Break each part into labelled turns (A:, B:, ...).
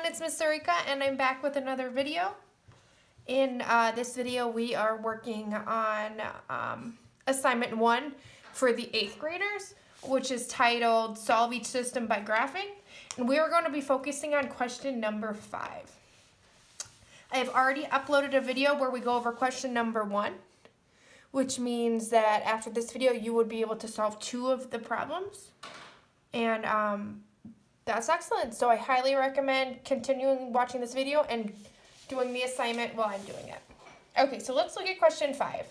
A: it's Miss Sarika, and I'm back with another video. In this video, we are working on assignment 1 for the 8th graders, which is titled Solve Each System by Graphing. And we are going to be focusing on question number 5. I have already uploaded a video where we go over question number 1, which means that after this video, you would be able to solve 2 of the problems. And that's excellent. So I highly recommend continuing watching this video and doing the assignment while I'm doing it. Okay, so let's look at question 5.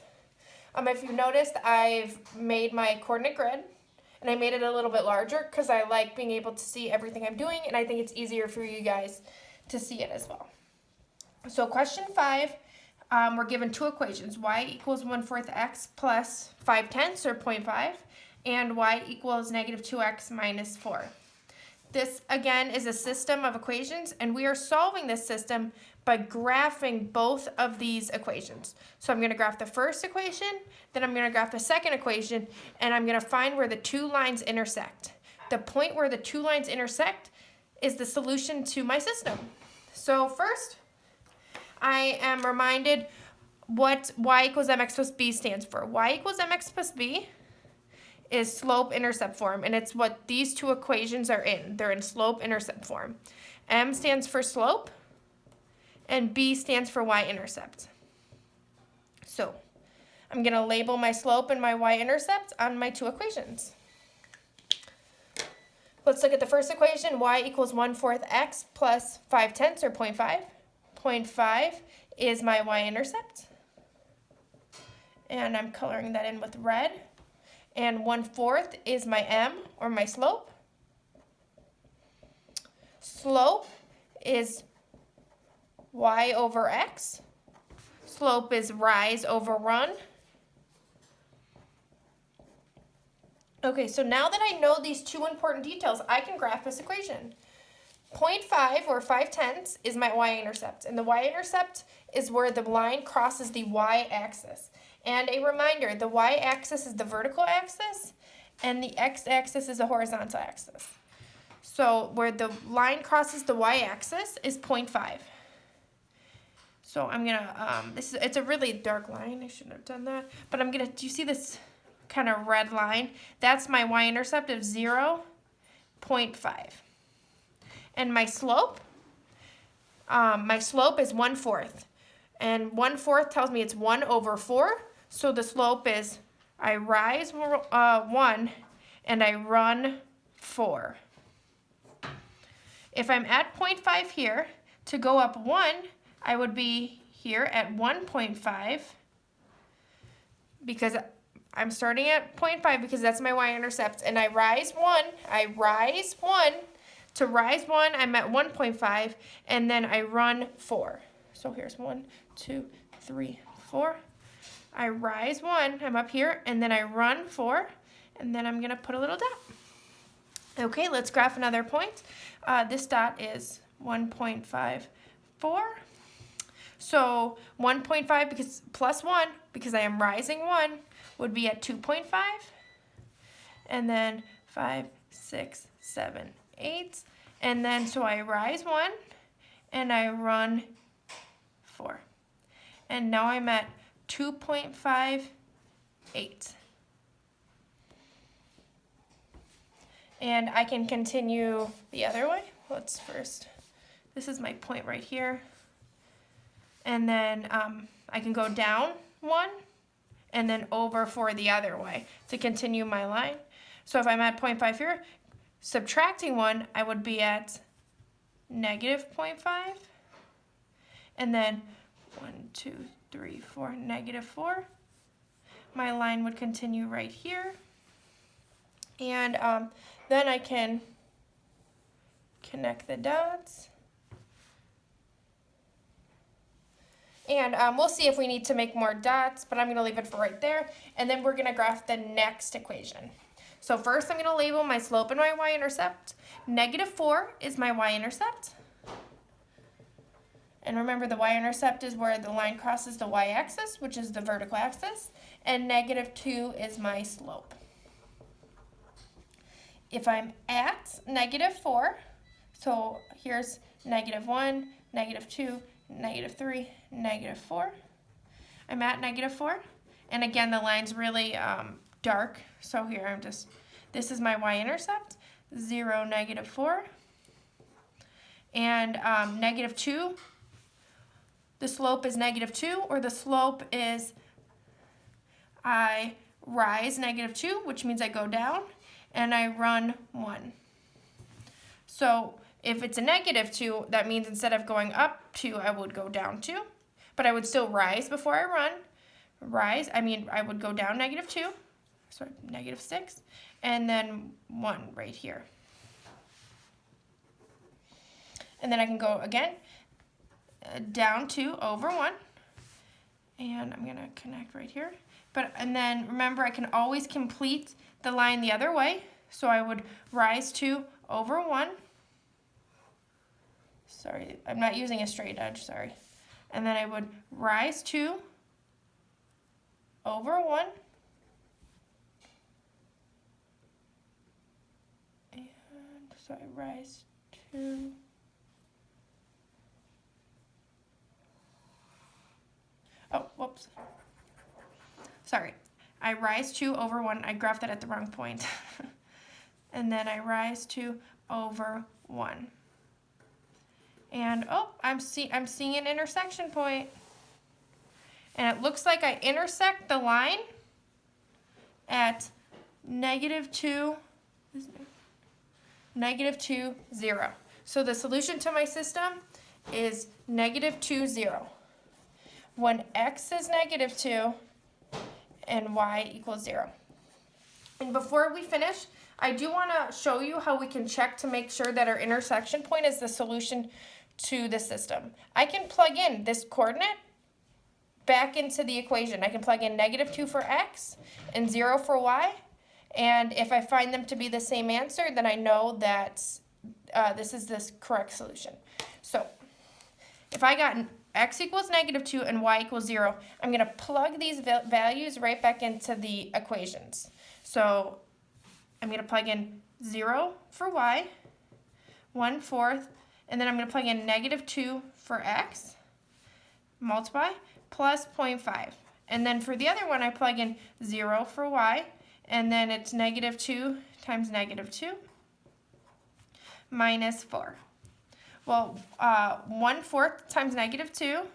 A: If you noticed, I've made my coordinate grid, and I made it a little bit larger because I like being able to see everything I'm doing, and I think it's easier for you guys to see it as well. So question 5, we're given 2 equations, y equals 1/4 x plus 5/10 or 0.5, and y equals negative 2x minus 4. This, again, is a system of equations, and we are solving this system by graphing both of these equations. So I'm going to graph the first equation, then I'm going to graph the second equation, and I'm going to find where the 2 lines intersect. The point where the 2 lines intersect is the solution to my system. So first, I am reminded what y equals mx plus b stands for. Y equals mx plus b is slope-intercept form, and it's what these 2 equations are in. They're in slope-intercept form. M stands for slope, and B stands for y-intercept. So I'm going to label my slope and my y-intercept on my 2 equations. Let's look at the first equation. Y equals 1/4 x plus 5/10 or 0.5. 0.5 is my y-intercept, and I'm coloring that in with red. And 1/4 is my m, or my slope. Slope is y over x. Slope is rise over run. Okay, so now that I know these 2 important details, I can graph this equation. 0.5, or 5/10, is my y-intercept, and the y-intercept is where the line crosses the y-axis. And a reminder, the y-axis is the vertical axis, and the x-axis is the horizontal axis. So where the line crosses the y-axis is 0.5. So I'm gonna, it's a really dark line, I shouldn't have done that, but I'm gonna, do you see this kind of red line? That's my y-intercept of 0.5. And my slope is 1/4. And 1/4 tells me it's 1 over 4. So the slope is I rise 1 and I run 4. If I'm at 0.5 here, to go up 1, I would be here at 1.5 because I'm starting at 0.5 because that's my y-intercept. And I rise 1. To rise 1, I'm at 1.5, and then I run 4. So here's 1, 2, 3, 4. I rise 1, I'm up here, and then I run 4, and then I'm going to put a little dot. Okay, let's graph another point. This dot is 1.54. So 1.5 because plus 1, because I am rising 1, would be at 2.5. And then 5, 6, 7, 8. And then so I rise 1 and I run 4. And now I'm at 2.58. And I can continue the other way. Let's first, this is my point right here. And then I can go down 1 and then over 4 the other way to continue my line. So if I'm at 0.5 here, subtracting 1, I would be at negative 0.5. And then 1, 2, 3, 4, negative 4. My line would continue right here. And then I can connect the dots. And we'll see if we need to make more dots, but I'm going to leave it for right there. And then we're going to graph the next equation. So first I'm going to label my slope and my y-intercept. Negative 4 is my y-intercept. And remember, the y-intercept is where the line crosses the y-axis, which is the vertical axis. And negative 2 is my slope. If I'm at negative 4, So here's -1, -2, -3, -4. I'm at -4. And again, the line's really dark. So here this is my y-intercept, 0, -4. And -2, the slope is -2, or the slope is I rise -2, which means I go down, and I run 1. So if it's a -2, that means instead of going up 2, I would go down 2. But I would still rise before I run. I would go down -2, sorry, -6, and then 1 right here. And then I can go again, down 2 over 1. And I'm gonna connect right here. And then remember, I can always complete the line the other way. So I would rise 2 over 1. Sorry, I'm not using a straight edge, sorry. And then I would rise 2 over 1. And so I rise 2. Oh, whoops. Sorry. I rise 2 over 1. I graphed that at the wrong point. And then I rise 2 over 1. And oh, I'm seeing an intersection point. And it looks like I intersect the line at -2, 0. So the solution to my system is -2, 0. When x is -2 and y equals 0. And before we finish, I do want to show you how we can check to make sure that our intersection point is the solution to the system. I can plug in this coordinate back into the equation. I can plug in -2 for x and 0 for y. And if I find them to be the same answer, then I know that this is the correct solution. So if I got x equals -2 and y equals 0, I'm going to plug these values right back into the equations. So I'm going to plug in 0 for y, 1/4, and then I'm going to plug in -2 for x, multiply, plus 0.5. And then for the other one, I plug in 0 for y, and then it's -2 times -2 minus 4. Well, 1/4 times -2.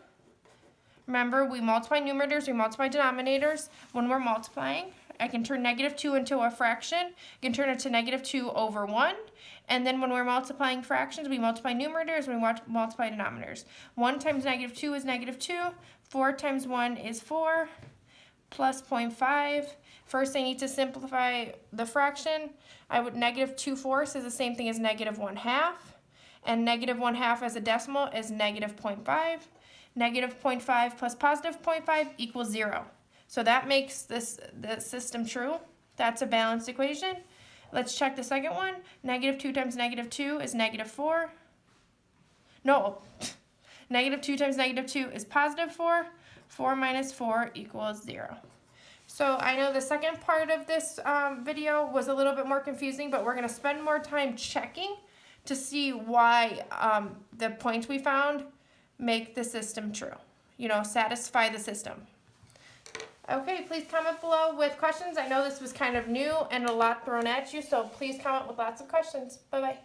A: Remember, we multiply numerators, we multiply denominators. When we're multiplying, I can turn -2 into a fraction. I can turn it to -2 over 1. And then when we're multiplying fractions, we multiply numerators, we multiply denominators. 1 times -2 is -2. 4 times 1 is 4, plus 0.5. First, I need to simplify the fraction. -2/4 is the same thing as -1/2. And -1/2 as a decimal is -0.5. -0.5 plus +0.5 equals 0. So that makes the system true. That's a balanced equation. Let's check the second one. -2 times -2 is -4. No, -2 times -2 is +4. 4 minus 4 equals 0. So I know the second part of this video was a little bit more confusing, but we're going to spend more time checking to see why the points we found make the system true. Satisfy the system. Okay, please comment below with questions. I know this was kind of new and a lot thrown at you, so please comment with lots of questions. Bye-bye.